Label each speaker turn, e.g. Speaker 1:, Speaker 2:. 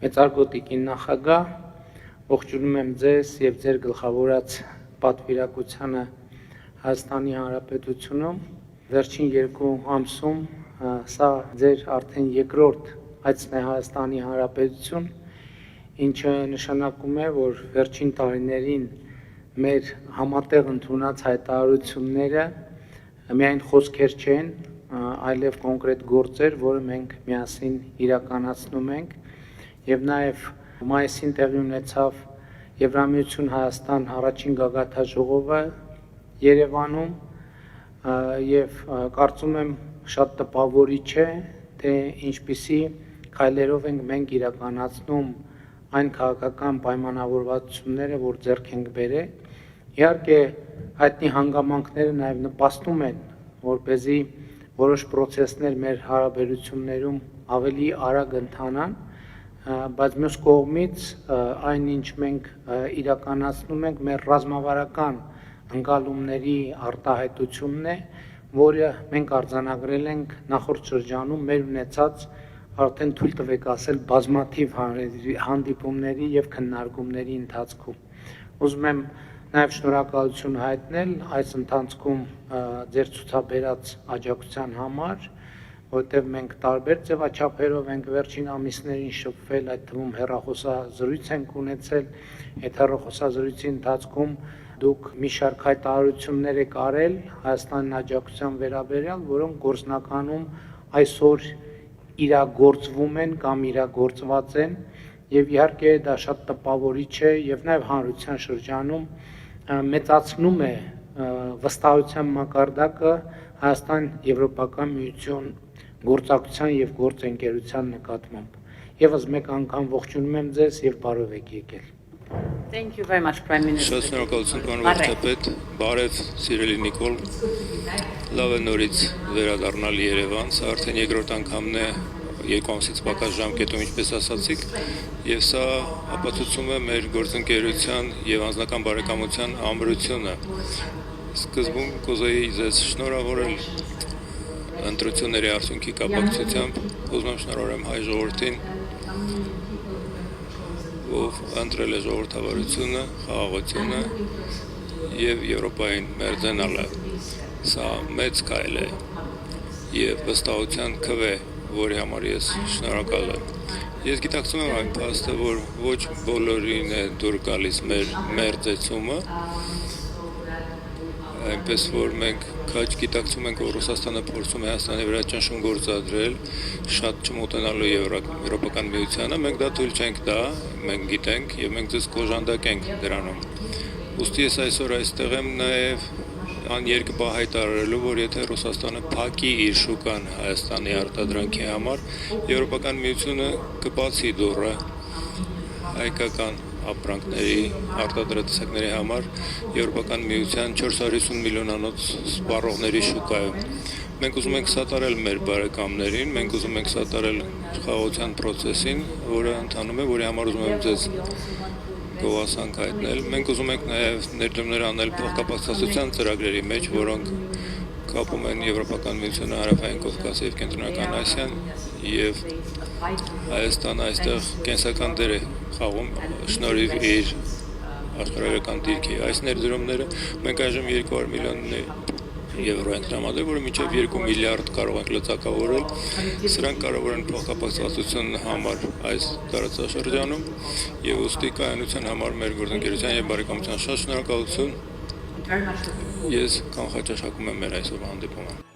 Speaker 1: Մեծարգոտիկին նախագահ, ողջունում եմ ձեզ և ձեր գլխավորած պատվիրակությանը Հայաստանի Հանրապետությունում։ Վերջին 2 ամսում սա ձեր արդեն երկրորդ այցն է Հայաստանի Հանրապետություն, ինչը նշանակում է, որ վերջին տարիներին մեր համատեղ ընդունած հայտարարությունները միայն խոսքեր չեն, այլև կոնկրետ գործեր, որը մենք միասին իրականացնում ենք, և նաև մայիսին տեղի ունեցավ Եվրամիություն Հայաստան առաջին գագաթնաժողովը Երևանում, և կարծում եմ շատ տպավորիչ է, թե ինչպիսի քայլերով ենք մենք իրականացնում այն քաղաքական պայմանավորվածությունները, որ ձեռք ենք բերել։ Իհարկե, հայտնի հանգամանքները նաև նպաստում են, որպեսզի որոշ պրոցեսներ մեր հարաբերություններում ավելի արագ ընթանան, բայց մյուս կողմից այն, ինչ մենք իրականացնում ենք, մեր ռազմավարական ընկալումների արտահայտությունն է, որը մենք արձանագրել ենք նախորդ շրջանում մեր ունեցած արդեն թույլ տվեք ասել բազմաթիվ հանդիպումների և քննարկումների ընթացքում։ Ուզում եմ նաև շնորհակալություն հայտնել այս ընթացքում ձեր ցուցաբերած աջակցության համար, որտեղ մենք տարբեր ձևաչափերով ենք վերջին ամիսներին շփվել, այդ թվում հեռախոսազրույց ենք ունեցել, այդ հեռախոսազրույցի ընթացքում դուք մի շարք հայտարարություններ եք արել Հայաստանի աջակցության վերաբերյալ, որոնք գործնականում այսօր իրագործվում են կամ իրագործված են, և իհարկե դա շատ տպավորիչ է և նաև հանրության շրջանում մեծացնում է վստահության մակարդակը Հայաստան-Եվրոպական միություն գործակցության և գործընկերության նկատմամբ։ Եվս մեկ անգամ ողջունում եմ ձեզ և բարով եք եկել։
Speaker 2: Thank you very much, Prime Minister.
Speaker 3: Շատ շնորհակալություն, պարոն վարչապետ, բարև սիրելի Նիկոլ, լավ է նորից վերադառնալ Երևան, սա արդեն երկրորդ անգամն է 2 ամսից պակաս ժամկետում, ինչպես ասացիք, և սա ապացուցում է մեր գործընկերության և անձնական բարեկամության ամրությունը։ Սկզբում կուզեի ձեզ շնորհավորել ընտրությունների արդյունքի կապակցությամբ, ուզում եմ շնորհավորեմ հայ ժողովրդին, ով ընտրել է ժողովրդավարությունը, խաղաղությունը և Եվրոպային մերձենալը։ Սա մեծ քայլ է և վստահության քվ է, որի համար ես շնորհակալ եմ։ Ես գիտակցում եմ այն փաստը, որ ոչ բոլորին է դուր գալիս մեր մերձեցումը, այնպես որ մենք քաջ գիտակցում ենք, որ Ռուսաստանը փորձում է Հայաստանի վրա ճնշում գործադրել, շատ չմոտենալու Եվրոպական միությանը, մենք դա թույլ չենք տա, մենք գիտենք և մենք ձեզ կօժանդակենք դրանում։ Ուստի ես այսօր այստեղ եմ նաև աներկբա հայտարարելու, որ եթե Ռուսաստանը փակի իր շուկան Հայաստանի արտադրանքի համար, Եվրոպական միությունը կբացի դուռը հայկական ապրանքների արտադրատեսակների համար Եվրոպական միության 450 միլիոնանոց սպառողների շուկայում։ Մենք ուզում ենք սատարել մեր բարեկամներին, մենք ուզում ենք սատարել խաղաղության պրոցեսին, որը ընթանում է, որի համար ուզում եմ ձեզ գովասանք հայտնել։ Մենք ուզում ենք նաև ներդրումներ անել փոխկապակցվածության ծրագրերի մեջ, որոնք կապում են Եվրոպական միությունը, Հարավային Կովկասը և Կենտրոնական Ասիան, և Հայաստանը այստեղ կենսական դեր է խաղում շնորհիվ իր աշխարհագրական դիրքի։ Այս ներդրումները մենք այժմ 200 միլիոն եվրո ենք տրամադրել, որը մինչև 2 միլիարդ կարող ենք լծակավորել։ Սրանք կարող են փոխկապակցվածություն համար այս տարածաշրջանում և ուստի կայունության համար մեր գործընկերության և բարեկամության շատ շնորհակալություն։ Ես կանխաճաշակում եմ մեր այսօրվա հանդիպումը։